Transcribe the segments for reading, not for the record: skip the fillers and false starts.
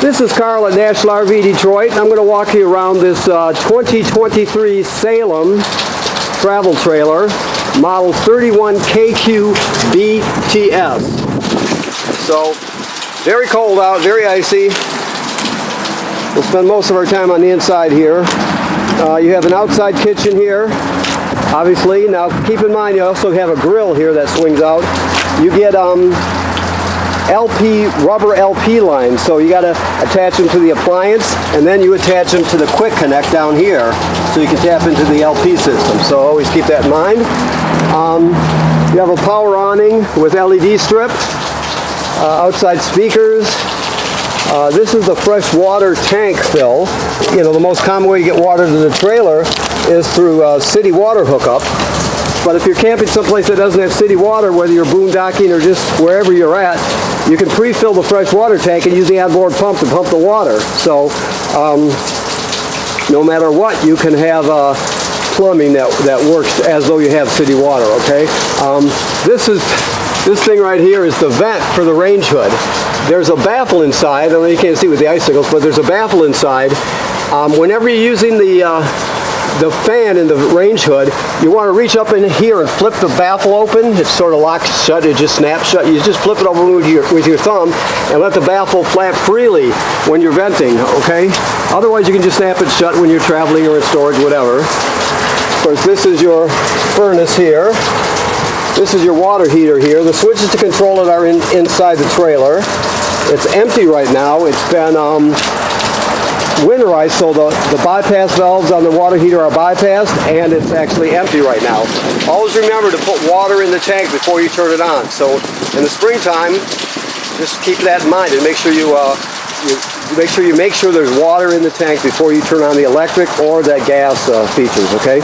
This is Carl at National RV Detroit. I'm going to walk you around this 2023 Salem travel trailer, model 31KQBTS. So, very cold out, very icy. We'll spend most of our time on the inside here. You have an outside kitchen here, obviously. Now, keep in mind, you also have a grill here that swings out. You get rubber LP lines, so you got to attach them to the appliance, and then you attach them to the quick connect down here, so you can tap into the LP system. So always keep that in mind. You have a power awning with LED strip, outside speakers. This is the fresh water tank fill. You know, the most common way you get water to the trailer is through city water hookup. But if you're camping someplace that doesn't have city water, whether you're boondocking or just wherever you're at, you can pre-fill the fresh water tank and use the onboard pump to pump the water. So no matter what, you can have plumbing that works as though you have city water, okay? This thing right here is the vent for the range hood. There's a baffle inside. I know you can't see with the icicles, but there's a baffle inside. Whenever you're using the fan in the range hood, you want to reach up in here and flip the baffle open. It's sort of locked shut, it just snaps shut. You just flip it over with your thumb and let the baffle flap freely when you're venting, okay? Otherwise you can just snap it shut when you're traveling or in storage, whatever. Of course, this is your furnace here. This is your water heater here. The switches to control it are inside the trailer. It's empty right now. It's been winterized, so the bypass valves on the water heater are bypassed, and it's actually empty right now. Always remember to put water in the tank before you turn it on. So in the springtime, just keep that in mind and make sure you make sure there's water in the tank before you turn on the electric or the gas features. Okay,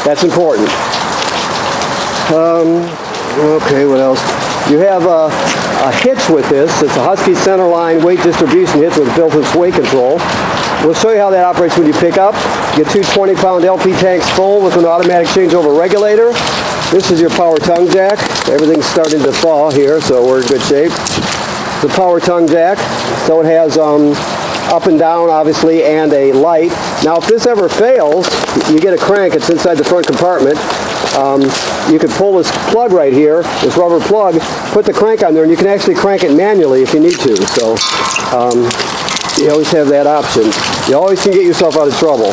that's important. Okay, what else? You have a hitch with this. It's a Husky centerline weight distribution hitch with built-in sway control. We'll show you how that operates when you pick up. You get two 20-pound LP tanks full with an automatic changeover regulator. This is your power tongue jack. Everything's starting to thaw here, so we're in good shape. The power tongue jack, so it has up and down, obviously, and a light. Now, if this ever fails, you get a crank. It's inside the front compartment. You could pull this plug right here, this rubber plug, put the crank on there, and you can actually crank it manually if you need to. So you always have that option. You always can get yourself out of trouble.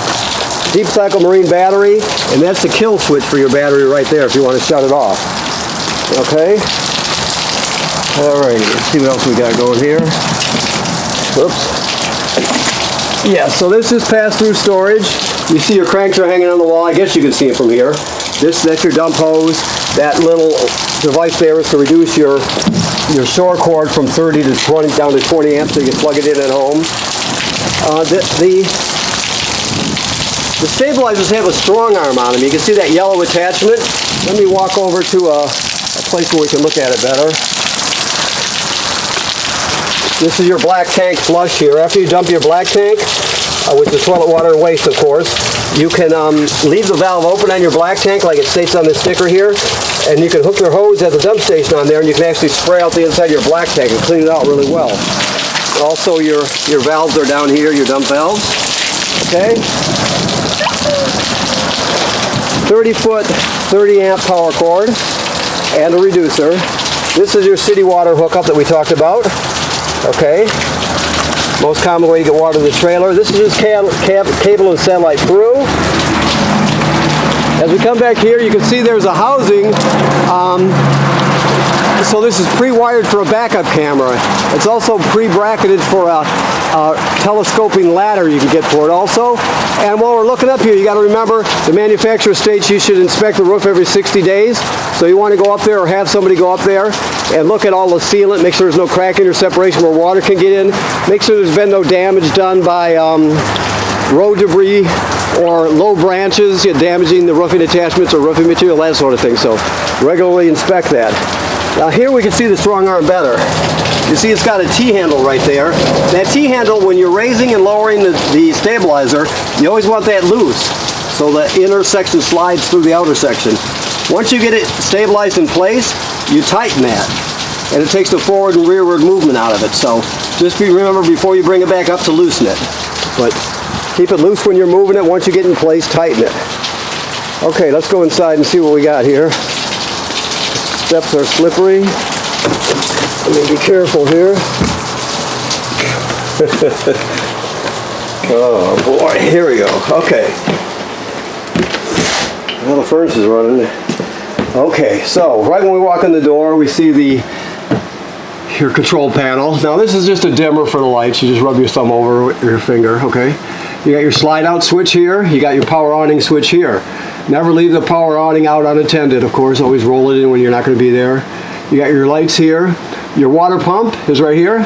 Deep cycle marine battery, and that's the kill switch for your battery right there if you want to shut it off. Okay? Alrighty, let's see what else we got going here. Whoops. Yeah, so this is pass-through storage. You see your cranks are hanging on the wall. I guess you can see it from here. That's your dump hose. That little device there is to reduce your shore cord from 30 to 20 down to 20 amps, so you can plug it in at home. The stabilizers have a strong arm on them. You can see that yellow attachment. Let me walk over to a place where we can look at it better. This is your black tank flush here. After you dump your black tank, with the toilet water and waste, of course, you can leave the valve open on your black tank like it states on this sticker here, and you can hook your hose at the dump station on there, and you can actually spray out the inside of your black tank and clean it out really well. Also, your valves are down here, your dump valves. Okay? 30-foot, 30-amp power cord and a reducer. This is your city water hookup that we talked about. Okay? Most common way to get water to the trailer. This is just cable and satellite through. As we come back here, you can see there's a housing. So this is pre-wired for a backup camera. It's also pre-bracketed for a telescoping ladder you can get for it also. And while we're looking up here, you got to remember the manufacturer states you should inspect the roof every 60 days. So you want to go up there or have somebody go up there and look at all the sealant, make sure there's no cracking or separation where water can get in, make sure there's been no damage done by road debris or low branches damaging the roofing attachments or roofing material, that sort of thing. So regularly inspect that. Now here we can see the strong arm better. You see it's got a T-handle right there. That T-handle, when you're raising and lowering the stabilizer, you always want that loose so the inner section slides through the outer section. Once you get it stabilized in place, you tighten that. and it takes the forward and rearward movement out of it. So just remember before you bring it back up to loosen it. But keep it loose when you're moving it. Once you get in place, tighten it. Okay, let's go inside and see what we got here. Steps are slippery. Let me be careful here. Oh boy, here we go. Okay. Well, the furnace is running. Okay, so right when we walk in the door, we see your control panel. Now this is just a dimmer for the lights. You just rub your thumb over your finger, okay? You got your slide out switch here. You got your power awning switch here. Never leave the power awning out unattended, of course. Always roll it in when you're not going to be there. You got your lights here. Your water pump is right here.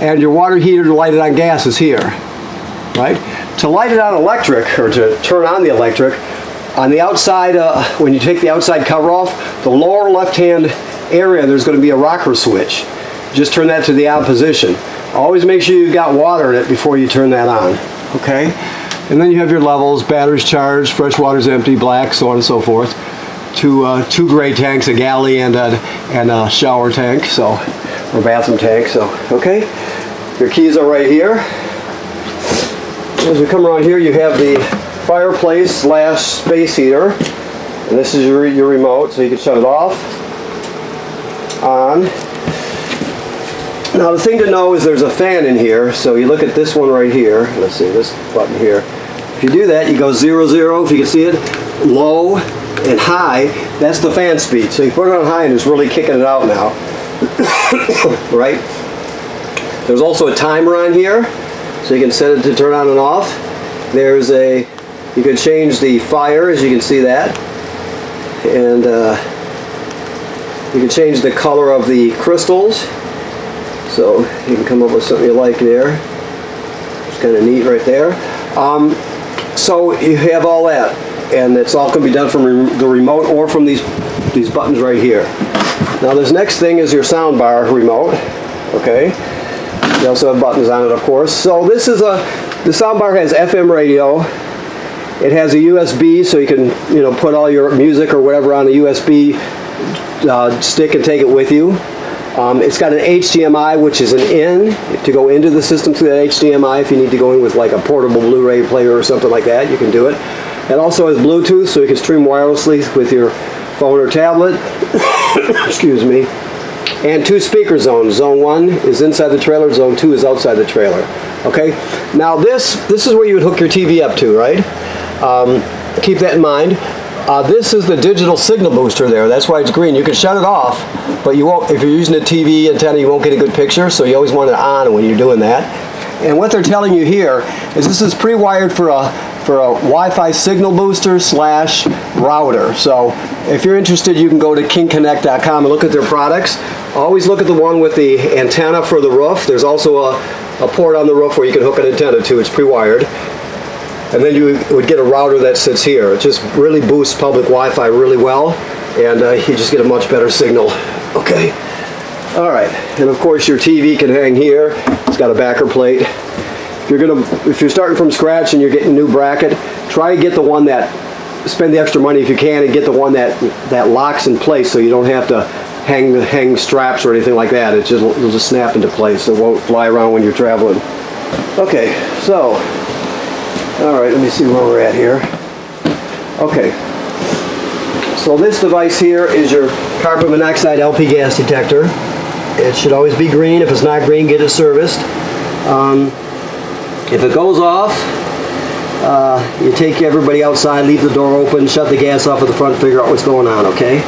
And your water heater to light it on gas is here, right? To light it on electric, or to turn on the electric, on the outside, when you take the outside cover off, the lower left-hand area, there's going to be a rocker switch. Just turn that to the on position. Always make sure you've got water in it before you turn that on, okay? And then you have your levels, batteries charged, fresh water's empty, black, so on and so forth. Two gray tanks, a galley and a shower tank, so, or bathroom tank, so, okay? Your keys are right here. As we come around here, you have the fireplace / space heater. And this is your remote, so you can shut it off, on. Now the thing to know is there's a fan in here, so you look at this one right here. Let's see, this button here. If you do that, you go 0, 0, if you can see it, low and high, that's the fan speed. So you put it on high and it's really kicking it out now, right? There's also a timer on here, so you can set it to turn on and off. You can change the fire, as you can see that, and you can change the color of the crystals, so you can come up with something you like there. It's kind of neat right there. So you have all that, and it's all can be done from the remote or from these buttons right here. Now this next thing is your sound bar remote, okay? You also have buttons on it, of course. So this is the sound bar has FM radio. It has a USB, so you can put all your music or whatever on a USB stick and take it with you. It's got an HDMI, which is an in to go into the system through that HDMI. If you need to go in with like a portable Blu-ray player or something like that, you can do it. It also has Bluetooth, so you can stream wirelessly with your phone or tablet. Excuse me. And 2 speaker zones. Zone 1 is inside the trailer. Zone 2 is outside the trailer. Okay. Now this is where you would hook your TV up to, right? Keep that in mind. This is the digital signal booster there. That's why it's green. You can shut it off, but you won't. If you're using a TV antenna, you won't get a good picture. So you always want it on when you're doing that. And what they're telling you here is this is pre-wired for a Wi-Fi signal booster / router. So if you're interested, you can go to kingconnect.com and look at their products. Always look at the one with the antenna for the roof. There's also a port on the roof where you can hook an antenna to. It's pre-wired. And then you would get a router that sits here. It just really boosts public Wi-Fi really well, and you just get a much better signal. Okay. All right. And of course, your TV can hang here. It's got a backer plate. If you're starting from scratch and you're getting a new bracket, try to get the one that, spend the extra money if you can, and get the one that locks in place, so you don't have to hang straps or anything like that. It'll just snap into place. It won't fly around when you're traveling. Okay. So. All right, let me see where we're at here. Okay, so this device here is your carbon monoxide LP gas detector. It should always be green. If it's not green, get it serviced. If it goes off, you take everybody outside, leave the door open, shut the gas off at the front, figure out what's going on, okay?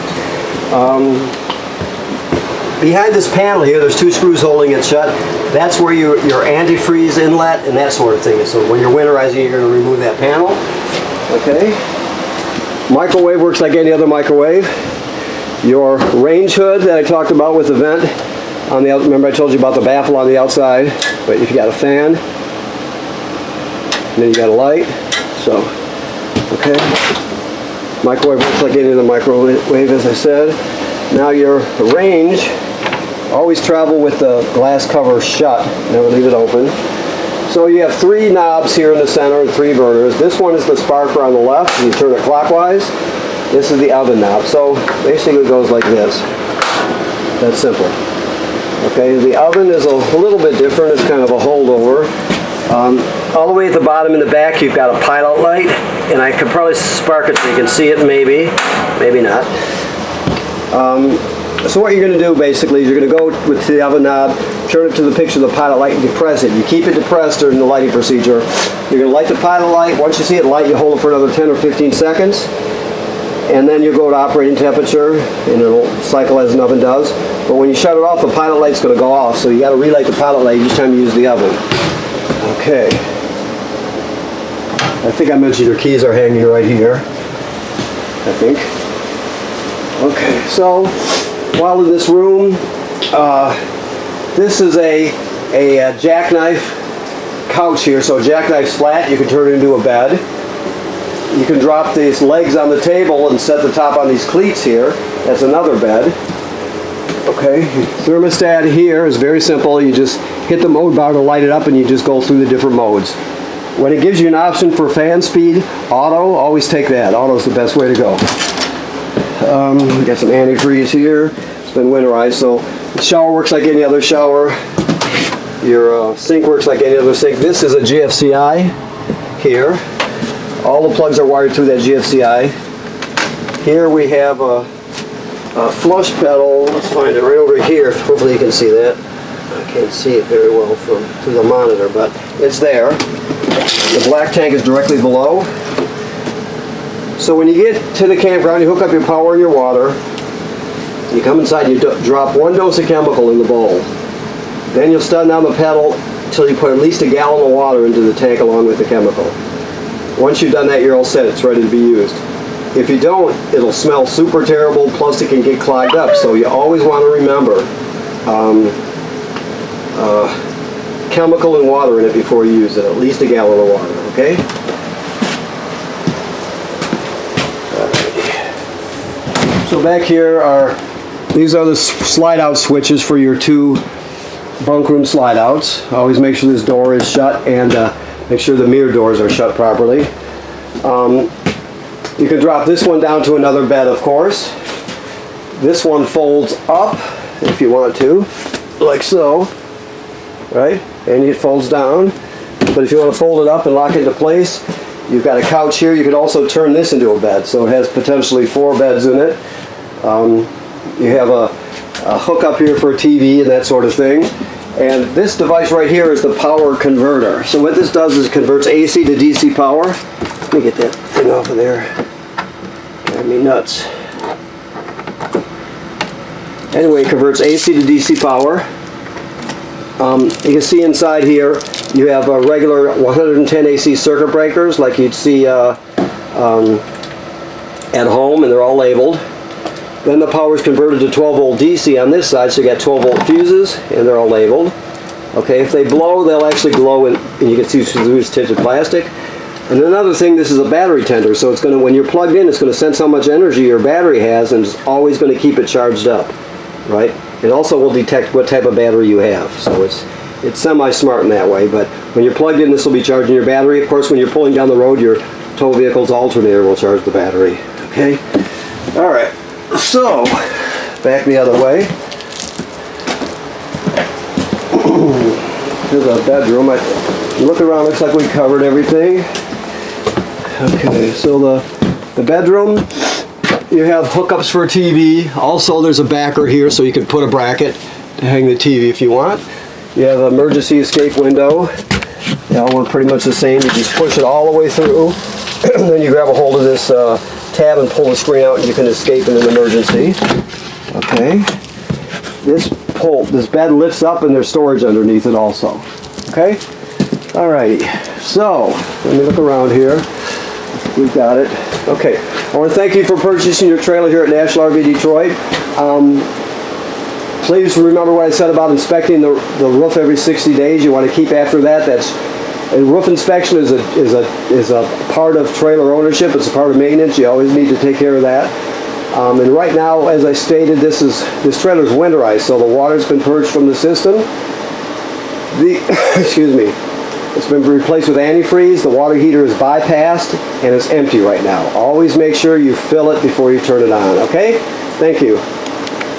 Behind this panel here, there's 2 screws holding it shut. That's where your antifreeze inlet and that sort of thing is. So when you're winterizing, you're going to remove that panel. Okay. Microwave works like any other microwave. Your range hood that I talked about with the vent on the remember I told you about the baffle on the outside. But if you got a fan, and then you got a light. So, okay. Microwave works like any other microwave, as I said. Now your range. Always travel with the glass cover shut, never leave it open. So you have 3 knobs here in the center and 3 burners. This one is the sparker on the left, and you turn it clockwise. This is the oven knob. So basically it goes like this. That's simple. Okay, the oven is a little bit different. It's kind of a holdover. All the way at the bottom in the back, you've got a pilot light, and I could probably spark it so you can see it, maybe not. So what you're going to do basically is you're going to go with the oven knob, turn it to the picture of the pilot light, and depress it. You keep it depressed during the lighting procedure. You're going to light the pilot light. Once you see it light, you hold it for another 10 or 15 seconds, and then you go to operating temperature, and it'll cycle as an oven does. But when you shut it off, the pilot light's going to go off, so you got to relight the pilot light each time you use the oven. Okay. I think I mentioned your keys are hanging right here. I think. Okay, so while in this room, this is a jackknife couch here. So jackknife's flat, you can turn it into a bed. You can drop these legs on the table and set the top on these cleats here. That's another bed. Okay, thermostat here is very simple. You just hit the mode bar to light it up and you just go through the different modes. When it gives you an option for fan speed, auto, always take that. Auto's the best way to go. We got some antifreeze here. It's been winterized, so the shower works like any other shower. Your sink works like any other sink. This is a GFCI here. All the plugs are wired through that GFCI. Here we have a flush pedal. Let's find it right over here. Hopefully you can see that. I can't see it very well through the monitor, but it's there. The black tank is directly below. So when you get to the campground, you hook up your power and your water. You come inside and you drop 1 dose of chemical in the bowl. Then you'll stun down the pedal until you put at least a gallon of water into the tank along with the chemical. Once you've done that, you're all set. It's ready to be used. If you don't, it'll smell super terrible, plus it can get clogged up. So you always want to remember chemical and water in it before you use it, at least a gallon of water, okay? So back here these are the slide out switches for your 2 bunk room slide outs. Always make sure this door is shut and make sure the mirror doors are shut properly. You can drop this one down to another bed, of course. This one folds up if you want to, like so, right? And it folds down. But if you want to fold it up and lock it into place, you've got a couch here. You could also turn this into a bed, so it has potentially 4 beds in it. You have a hook up here for a TV and that sort of thing. And this device right here is the power converter. So what this does is it converts AC to DC power. Let me get that thing off of there. Drive me nuts. Anyway, it converts AC to DC power. You can see inside here you have regular 110 AC circuit breakers like you'd see at home, and they're all labeled. Then the power is converted to 12 volt DC on this side, so you got 12 volt fuses, and they're all labeled. Okay, if they blow, they'll actually glow, and you can see through this tinted plastic. And another thing, this is a battery tender, so it's going to, when you're plugged in, it's going to sense how much energy your battery has, and it's always going to keep it charged up, right? It also will detect what type of battery you have, so it's semi-smart in that way. But when you're plugged in, this will be charging your battery. Of course, when you're pulling down the road, your tow vehicle's alternator will charge the battery. Okay? All right. So, back the other way. Here's our bedroom. Look around, looks like we covered everything. Okay, so the bedroom, you have hookups for a TV. Also, there's a backer here, so you can put a bracket to hang the TV if you want. You have an emergency escape window. They all work pretty much the same. You just push it all the way through. Then you grab a hold of this tab and pull the screen out, and you can escape in an emergency. Okay. This bed lifts up, and there's storage underneath it also. Okay. Alrighty. So let me look around here. We've got it. Okay. I want to thank you for purchasing your trailer here at National RV Detroit. Please remember what I said about inspecting the roof every 60 days. You want to keep after that. A roof inspection is a part of trailer ownership. It's a part of maintenance. You always need to take care of that. And right now, as I stated, this trailer is winterized, so the water's been purged from the system. Excuse me. It's been replaced with antifreeze. The water heater is bypassed, and it's empty right now. Always make sure you fill it before you turn it on. Okay? Thank you.